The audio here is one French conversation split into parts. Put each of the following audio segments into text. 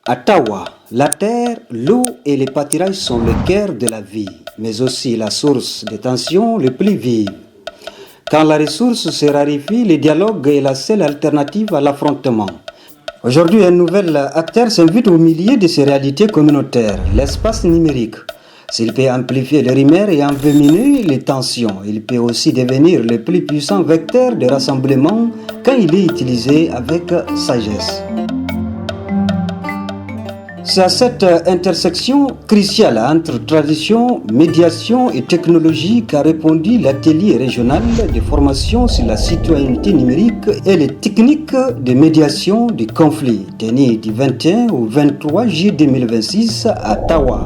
À Tawa, la terre, l'eau et les pâturages sont le cœur de la vie, mais aussi la source des tensions les plus vives. Quand la ressource se raréfie, le dialogue est la seule alternative à l'affrontement. Aujourd'hui, un nouvel acteur s'invite au milieu de ces réalités communautaires, l'espace numérique. S'il peut amplifier les rumeurs et envenimer les tensions, il peut aussi devenir le plus puissant vecteur de rassemblement quand il est utilisé avec sagesse. C'est à cette intersection cruciale entre tradition, médiation et technologie qu'a répondu l'atelier régional de formation sur la citoyenneté numérique et les techniques de médiation des conflits, tenu du 21 au 23 juillet 2026 à Tawa.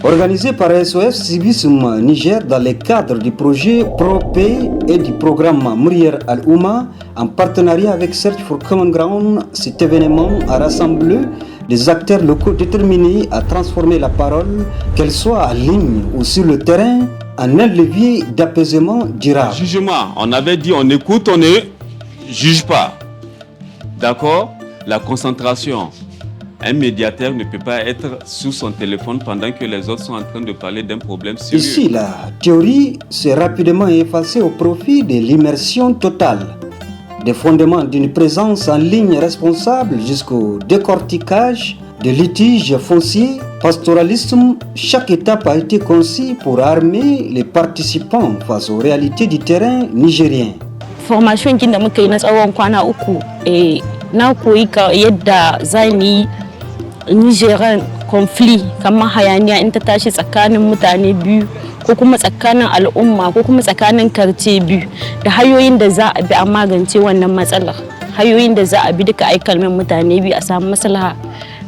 Organisé par SOS Civisme Niger dans le cadre du projet ProP et du programme Mourier Al-Ouma, en partenariat avec Search for Common Ground, cet événement a rassemblé des acteurs locaux déterminés à transformer la parole, qu'elle soit en ligne ou sur le terrain, en un levier d'apaisement durable. Jugement, on avait dit on écoute, on ne juge pas. D'accord? La concentration. Un médiateur ne peut pas être sous son téléphone pendant que les autres sont en train de parler d'un problème sérieux. Ici, la théorie s'est rapidement effacée au profit de l'immersion totale. Des fondements d'une présence en ligne responsable jusqu'au décortiquage de litiges fonciers, pastoralisme, chaque étape a été conçue pour armer les participants face aux réalités du terrain nigérien. Formation qui muka yi na tsawon kwana uku na koyi yadda zani Nigerian conflit kamar hayaniya in ta tashi tsakanin mutane biyu ko kuma tsakanin al'umma ko kuma tsakanin karce biyu da hanyoyin da za a bi a magance wannan matsalar, hanyoyin da za a bi duka ai kalmin mutane biyu a samu maslaha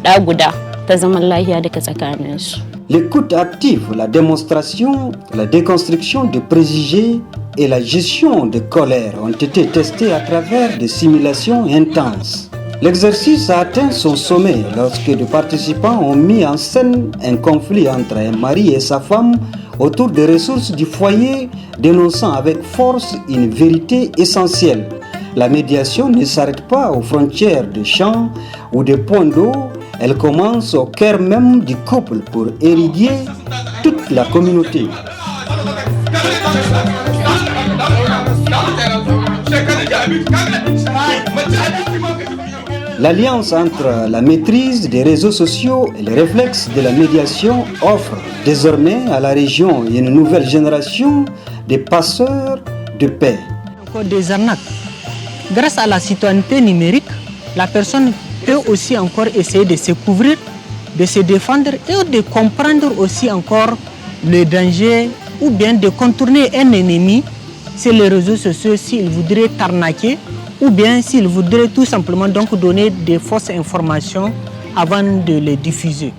da guda ta zaman lafiya duka tsakanin su. L'écoute active, la démonstration, la déconstruction de préjugés et la gestion de colère ont été testés à travers des simulations intenses. L'exercice a atteint son sommet lorsque des participants ont mis en scène un conflit entre un mari et sa femme autour des ressources du foyer, dénonçant avec force une vérité essentielle. La médiation ne s'arrête pas aux frontières de champs ou de points d'eau, elle commence au cœur même du couple pour éradier toute la communauté. L'alliance entre la maîtrise des réseaux sociaux et les réflexes de la médiation offre désormais à la région une nouvelle génération de passeurs de paix. Encore des arnaques. Grâce à la citoyenneté numérique, la personne peut aussi encore essayer de se couvrir, de se défendre et de comprendre aussi encore le danger ou bien de contourner un ennemi sur les réseaux sociaux s'il voudrait t'arnaquer ou bien s'il voudrait tout simplement donc donner des fausses informations avant de les diffuser.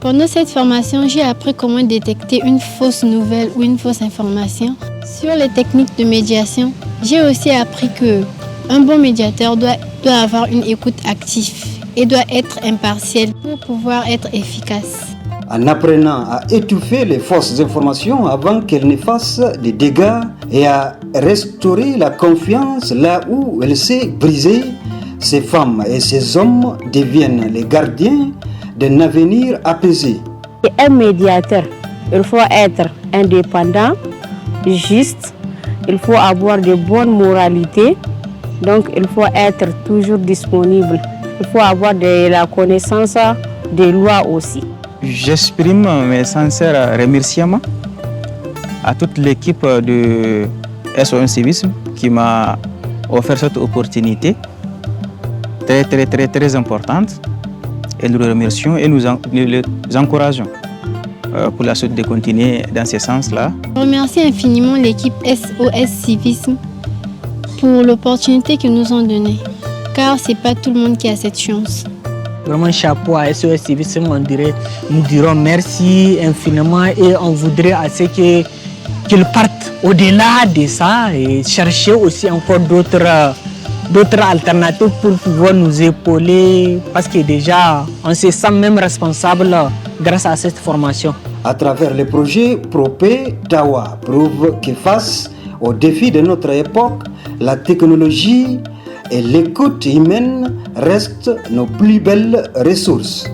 Pendant cette formation, j'ai appris comment détecter une fausse nouvelle ou une fausse information. Sur les techniques de médiation, j'ai aussi appris qu'un bon médiateur doit avoir une écoute active et doit être impartial pour pouvoir être efficace. En apprenant à étouffer les fausses informations avant qu'elles ne fassent des dégâts et à restaurer la confiance là où elle s'est brisée, ces femmes et ces hommes deviennent les gardiens d'un avenir apaisé. Un médiateur, il faut être indépendant, juste, il faut avoir de bonnes moralités, donc il faut être toujours disponible. Il faut avoir de la connaissance des lois aussi. J'exprime mes sincères remerciements à toute l'équipe de SOS Civisme qui m'a offert cette opportunité très importante. Et nous le remercions et nous les encourageons pour la suite de continuer dans ce sens-là. Je remercie infiniment l'équipe SOS Civisme pour l'opportunité qu'ils nous ont donnée, car ce n'est pas tout le monde qui a cette chance. Vraiment chapeau à SOS Civisme, nous dirons merci infiniment et on voudrait assez qu'ils partent au-delà de ça et chercher aussi encore d'autres alternatives pour pouvoir nous épauler parce que déjà on se sent même responsable grâce à cette formation. À travers le projet ProP, Tawa prouve que face aux défis de notre époque, la technologie et l'écoute humaine restent nos plus belles ressources.